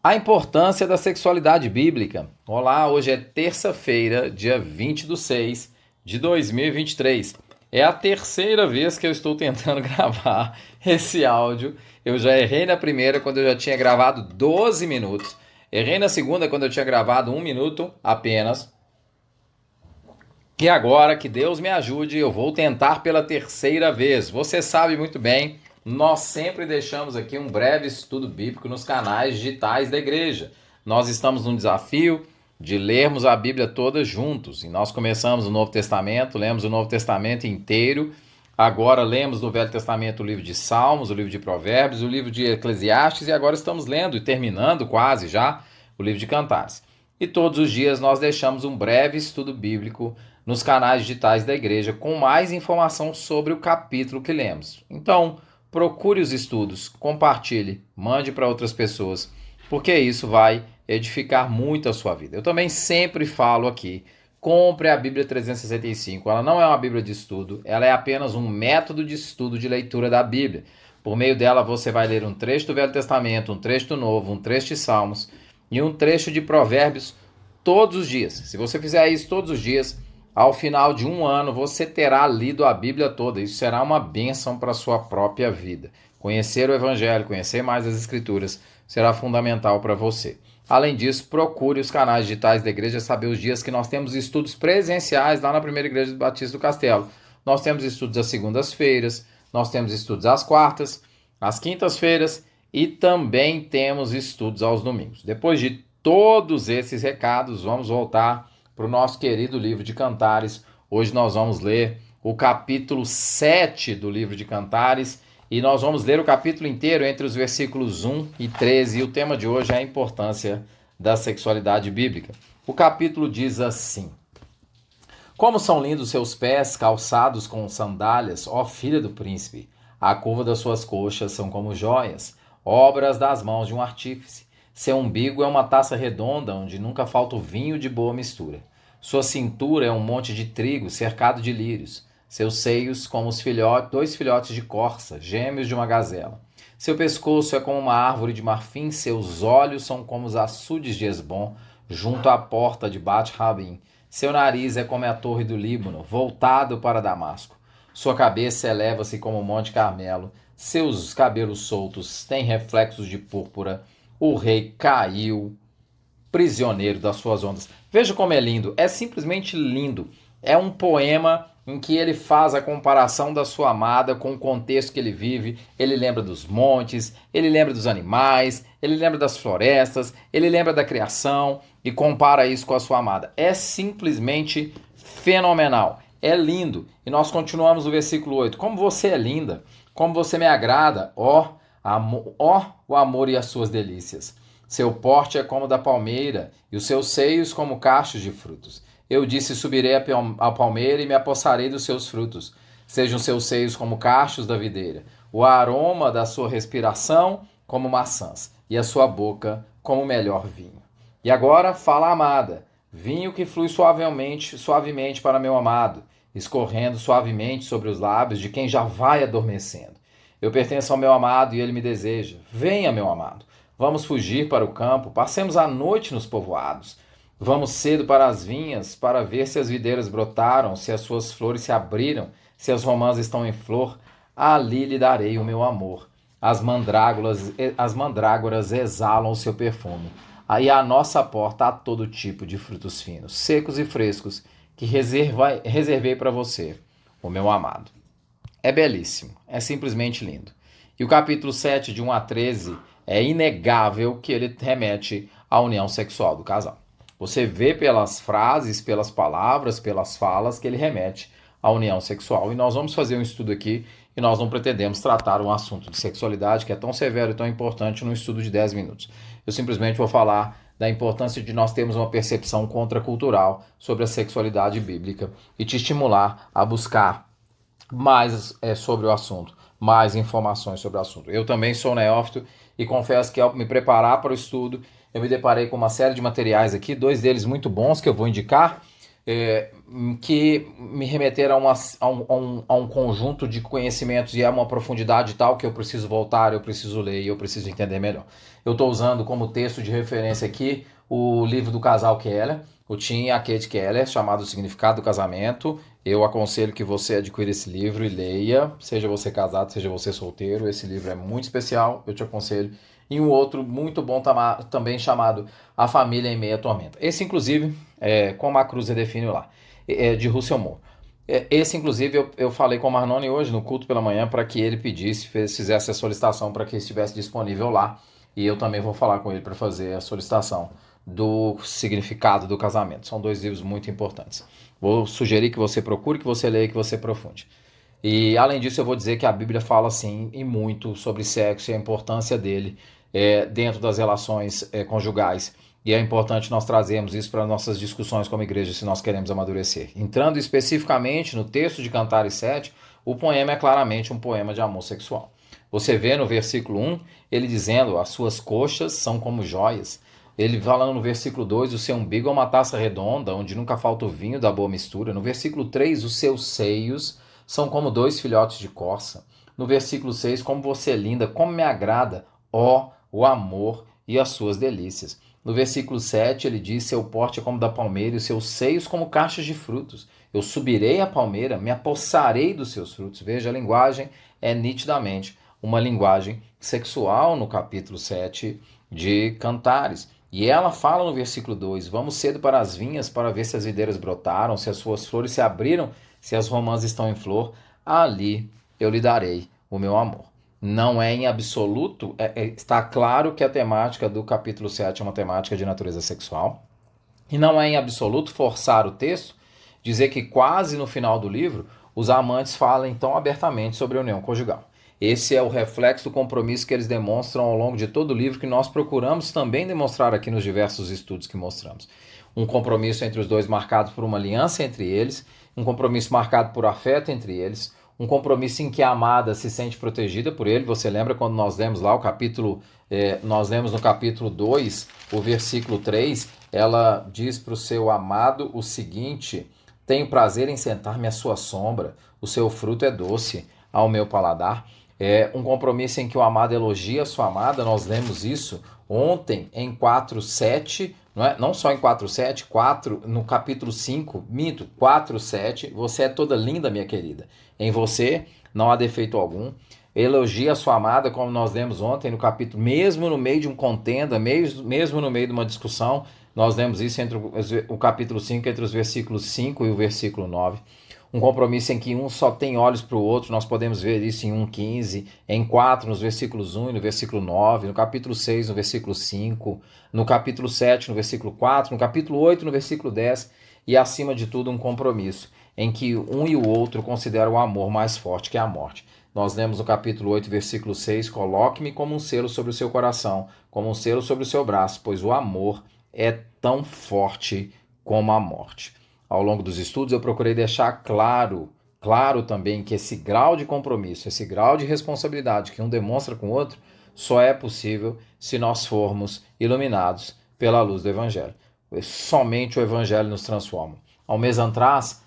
A importância da sexualidade bíblica. Olá, hoje é terça-feira, dia 20/6 de 2023. É a terceira vez que eu estou tentando gravar esse áudio. Eu já errei na primeira, quando eu já tinha gravado 12 minutos. Errei na segunda, quando eu tinha gravado 1 minuto apenas. E agora, que Deus me ajude, eu vou tentar pela terceira vez. Você sabe muito bem, nós sempre deixamos aqui um breve estudo bíblico nos canais digitais da igreja. Nós estamos num desafio de lermos a Bíblia toda juntos. E nós começamos o Novo Testamento, lemos o Novo Testamento inteiro. Agora lemos no Velho Testamento o livro de Salmos, o livro de Provérbios, o livro de Eclesiastes. E agora estamos lendo e terminando quase já o livro de Cantares. E todos os dias nós deixamos um breve estudo bíblico nos canais digitais da igreja com mais informação sobre o capítulo que lemos. Então, procure os estudos, compartilhe, mande para outras pessoas, porque isso vai edificar muito a sua vida. Eu também sempre falo aqui, compre a Bíblia 365. Ela não é uma Bíblia de estudo, ela é apenas um método de estudo de leitura da Bíblia. Por meio dela você vai ler um trecho do Velho Testamento, um trecho do Novo, um trecho de Salmos e um trecho de Provérbios todos os dias. Se você fizer isso todos os dias, ao final de 1 ano, você terá lido a Bíblia toda. Isso será uma bênção para a sua própria vida. Conhecer o Evangelho, conhecer mais as Escrituras, será fundamental para você. Além disso, procure os canais digitais da igreja, saber os dias que nós temos estudos presenciais lá na primeira igreja do Batista do Castelo. Nós temos estudos às segundas-feiras, nós temos estudos às quartas, às quintas-feiras e também temos estudos aos domingos. Depois de todos esses recados, vamos voltar para o nosso querido livro de Cantares. Hoje nós vamos ler o capítulo 7 do livro de Cantares e nós vamos ler o capítulo inteiro entre os versículos 1 e 13. E o tema de hoje é a importância da sexualidade bíblica. O capítulo diz assim: Como são lindos seus pés, calçados com sandálias, ó filha do príncipe! A curva das suas coxas são como joias, obras das mãos de um artífice. Seu umbigo é uma taça redonda onde nunca falta o vinho de boa mistura. Sua cintura é um monte de trigo cercado de lírios. Seus seios como dois filhotes de corça, gêmeos de uma gazela. Seu pescoço é como uma árvore de marfim, seus olhos são como os açudes de Hesbom, junto à porta de Bet-Rabim. Seu nariz é como a torre do Líbano, voltado para Damasco. Sua cabeça eleva-se como o Monte Carmelo. Seus cabelos soltos têm reflexos de púrpura. O rei caiu, prisioneiro das suas ondas. Veja como é lindo, é simplesmente lindo. É um poema em que ele faz a comparação da sua amada com o contexto que ele vive. Ele lembra dos montes, ele lembra dos animais, ele lembra das florestas, ele lembra da criação e compara isso com a sua amada. É simplesmente fenomenal, é lindo. E nós continuamos no versículo 8. Como você é linda, como você me agrada, ó o amor e as suas delícias. Seu porte é como da palmeira, e os seus seios como cachos de frutos. Eu disse, subirei à palmeira e me apossarei dos seus frutos. Sejam seus seios como cachos da videira, o aroma da sua respiração como maçãs, e a sua boca como o melhor vinho. E agora fala a amada, vinho que flui suavemente para meu amado, escorrendo suavemente sobre os lábios de quem já vai adormecendo. Eu pertenço ao meu amado e ele me deseja. Venha, meu amado. Vamos fugir para o campo, passemos a noite nos povoados. Vamos cedo para as vinhas, para ver se as videiras brotaram, se as suas flores se abriram, se as romãs estão em flor. Ali lhe darei o meu amor. As mandrágoras exalam o seu perfume. Aí à nossa porta há todo tipo de frutos finos, secos e frescos, que reservei para você, o meu amado. É belíssimo, é simplesmente lindo. E o capítulo 7, de 1 a 13, é inegável que ele remete à união sexual do casal. Você vê pelas frases, pelas palavras, pelas falas, que ele remete à união sexual. E nós vamos fazer um estudo aqui, e nós não pretendemos tratar um assunto de sexualidade que é tão severo e tão importante num estudo de 10 minutos. Eu simplesmente vou falar da importância de nós termos uma percepção contracultural sobre a sexualidade bíblica e te estimular a buscar mais sobre o assunto, mais informações sobre o assunto. Eu também sou neófito e confesso que ao me preparar para o estudo, eu me deparei com uma série de materiais aqui, 2 deles muito bons que eu vou indicar. que me remeteram a um conjunto de conhecimentos e a uma profundidade tal que eu preciso voltar, eu preciso ler e eu preciso entender melhor. Eu estou usando como texto de referência aqui o livro do casal Keller, o Tim e a Kate Keller, chamado O Significado do Casamento. Eu aconselho que você adquira esse livro e leia, seja você casado, seja você solteiro. Esse livro é muito especial, eu te aconselho. E um outro muito bom também chamado A Família em Meio à Tormenta. Esse, inclusive, como a Cruz define lá, de Russell Moore. Esse, inclusive, eu falei com o Marnone hoje no culto pela manhã para que ele fizesse a solicitação para que estivesse disponível lá. E eu também vou falar com ele para fazer a solicitação do Significado do Casamento. São dois livros muito importantes. Vou sugerir que você procure, que você leia, que você aprofunde. E além disso, eu vou dizer que a Bíblia fala sim e muito sobre sexo e a importância dele dentro das relações conjugais. E é importante nós trazermos isso para nossas discussões como igreja, se nós queremos amadurecer. Entrando especificamente no texto de Cantares 7, o poema é claramente um poema de amor sexual. Você vê no versículo 1, ele dizendo, as suas coxas são como joias. Ele falando no versículo 2, o seu umbigo é uma taça redonda, onde nunca falta o vinho da boa mistura. No versículo 3, os seus seios são como dois filhotes de corça. No versículo 6, como você é linda, como me agrada, ó, o amor e as suas delícias. No versículo 7, ele diz, seu porte é como da palmeira e os seus seios como caixas de frutos. Eu subirei a palmeira, me apossarei dos seus frutos. Veja, a linguagem é nitidamente uma linguagem sexual no capítulo 7 de Cantares. E ela fala no versículo 2, vamos cedo para as vinhas para ver se as videiras brotaram, se as suas flores se abriram, se as romãs estão em flor, ali eu lhe darei o meu amor. Não é em absoluto, está claro que a temática do capítulo 7 é uma temática de natureza sexual, e não é em absoluto forçar o texto, dizer que quase no final do livro, os amantes falam então abertamente sobre a união conjugal. Esse é o reflexo do compromisso que eles demonstram ao longo de todo o livro, que nós procuramos também demonstrar aqui nos diversos estudos que mostramos. Um compromisso entre os dois marcado por uma aliança entre eles, um compromisso marcado por afeto entre eles, um compromisso em que a amada se sente protegida por ele. Você lembra quando nós lemos lá o capítulo, nós lemos no capítulo 2, o versículo 3, ela diz para o seu amado o seguinte, tenho prazer em sentar-me à sua sombra, o seu fruto é doce ao meu paladar. É um compromisso em que o amado elogia a sua amada, nós lemos isso ontem em 4:7, não só em 4:7, no capítulo 5, 4:7, você é toda linda, minha querida. Em você não há defeito algum. Elogia a sua amada, como nós lemos ontem no capítulo, mesmo no meio de uma contenda, mesmo no meio de uma discussão, nós lemos isso entre o capítulo 5, entre os versículos 5 e o versículo 9. Um compromisso em que um só tem olhos para o outro, nós podemos ver isso em 1:15, em 4, nos versículos 1 e no versículo 9, no capítulo 6, no versículo 5, no capítulo 7, no versículo 4, no capítulo 8, no versículo 10, e acima de tudo um compromisso em que um e o outro consideram o amor mais forte que a morte. Nós lemos no capítulo 8, versículo 6, coloque-me como um selo sobre o seu coração, como um selo sobre o seu braço, pois o amor é tão forte como a morte. Ao longo dos estudos eu procurei deixar claro também que esse grau de compromisso, esse grau de responsabilidade que um demonstra com o outro, só é possível se nós formos iluminados pela luz do Evangelho. Somente o Evangelho nos transforma. Há um mês atrás,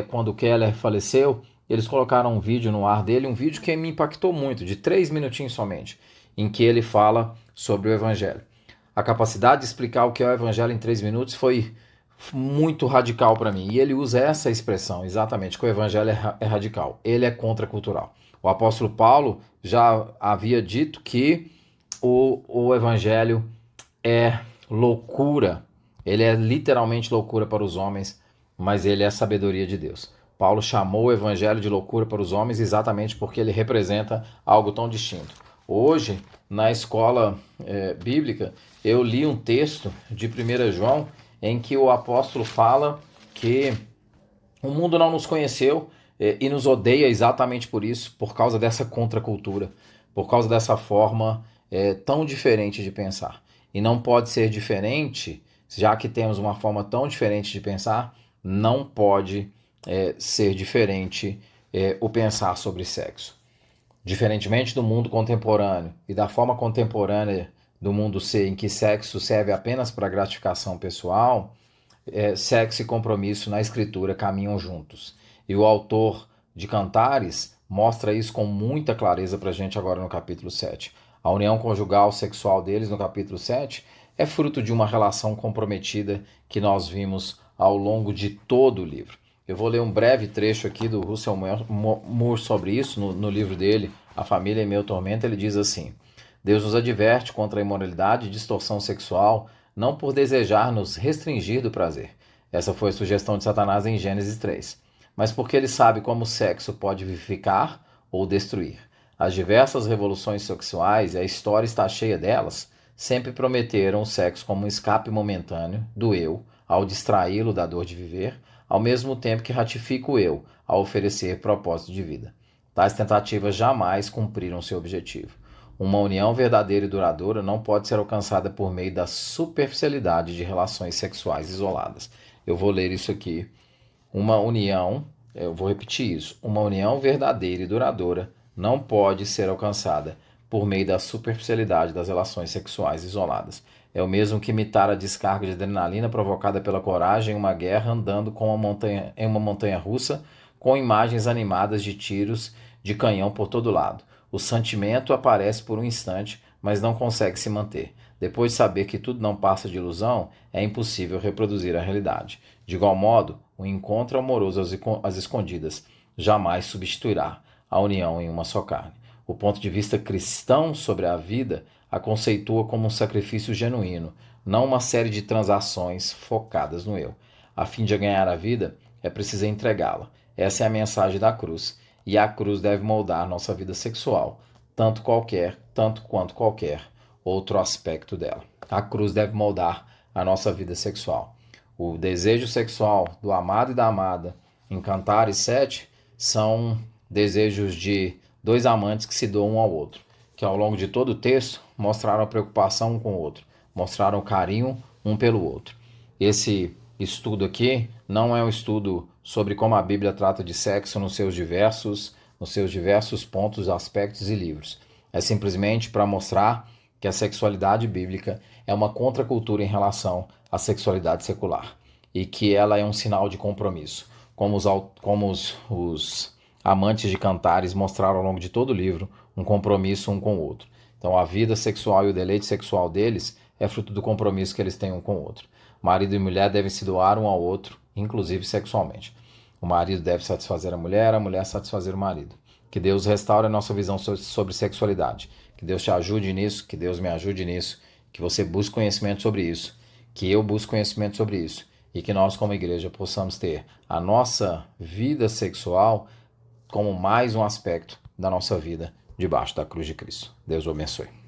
quando Keller faleceu, eles colocaram um vídeo no ar dele, um vídeo que me impactou muito, de 3 minutinhos somente, em que ele fala sobre o Evangelho. A capacidade de explicar o que é o Evangelho em 3 minutos foi muito radical para mim. E ele usa essa expressão, exatamente, que o Evangelho é radical. Ele é contracultural. O apóstolo Paulo já havia dito que o Evangelho é loucura. Ele é literalmente loucura para os homens, mas ele é a sabedoria de Deus. Paulo chamou o Evangelho de loucura para os homens exatamente porque ele representa algo tão distinto. Hoje, na escola bíblica, eu li um texto de 1 João em que o apóstolo fala que o mundo não nos conheceu e nos odeia exatamente por isso, por causa dessa contracultura, por causa dessa forma tão diferente de pensar. E não pode ser diferente, já que temos uma forma tão diferente de pensar, não pode ser diferente o pensar sobre sexo. Diferentemente do mundo contemporâneo e da forma contemporânea do mundo ser em que sexo serve apenas para gratificação pessoal, sexo e compromisso na Escritura caminham juntos. E o autor de Cantares mostra isso com muita clareza para a gente agora no capítulo 7. A união conjugal sexual deles no capítulo 7 é fruto de uma relação comprometida que nós vimos ao longo de todo o livro. Eu vou ler um breve trecho aqui do Russell Moore sobre isso, no livro dele, A Família em Meu Tormento. Ele diz assim: Deus nos adverte contra a imoralidade e distorção sexual, não por desejar nos restringir do prazer. Essa foi a sugestão de Satanás em Gênesis 3. Mas porque ele sabe como o sexo pode vivificar ou destruir. As diversas revoluções sexuais, e a história está cheia delas, sempre prometeram o sexo como um escape momentâneo do eu, ao distraí-lo da dor de viver, ao mesmo tempo que ratifica o eu, ao oferecer propósito de vida. Tais tentativas jamais cumpriram seu objetivo. Uma união verdadeira e duradoura não pode ser alcançada por meio da superficialidade de relações sexuais isoladas. Eu vou ler isso aqui. Eu vou repetir isso. Uma união verdadeira e duradoura não pode ser alcançada por meio da superficialidade das relações sexuais isoladas. É o mesmo que imitar a descarga de adrenalina provocada pela coragem em uma guerra andando em uma montanha russa com imagens animadas de tiros de canhão por todo lado. O sentimento aparece por um instante, mas não consegue se manter. Depois de saber que tudo não passa de ilusão, é impossível reproduzir a realidade. De igual modo, o encontro amoroso às escondidas jamais substituirá a união em uma só carne. O ponto de vista cristão sobre a vida a conceitua como um sacrifício genuíno, não uma série de transações focadas no eu. A fim de ganhar a vida, é preciso entregá-la. Essa é a mensagem da cruz. E a cruz deve moldar nossa vida sexual, tanto quanto qualquer outro aspecto dela. A cruz deve moldar a nossa vida sexual. O desejo sexual do amado e da amada em Cantares 7 são desejos de dois amantes que se doam um ao outro, que ao longo de todo o texto mostraram a preocupação um com o outro, mostraram carinho um pelo outro. Esse estudo aqui não é um estudo sobre como a Bíblia trata de sexo nos seus diversos pontos, aspectos e livros. É simplesmente para mostrar que a sexualidade bíblica é uma contracultura em relação à sexualidade secular e que ela é um sinal de compromisso, como os amantes de Cantares mostraram ao longo de todo o livro um compromisso um com o outro. Então a vida sexual e o deleite sexual deles é fruto do compromisso que eles têm um com o outro. Marido e mulher devem se doar um ao outro, inclusive sexualmente. O marido deve satisfazer a mulher satisfazer o marido. Que Deus restaure a nossa visão sobre sexualidade. Que Deus te ajude nisso, que Deus me ajude nisso, que você busque conhecimento sobre isso, que eu busque conhecimento sobre isso e que nós como igreja possamos ter a nossa vida sexual como mais um aspecto da nossa vida debaixo da cruz de Cristo. Deus o abençoe.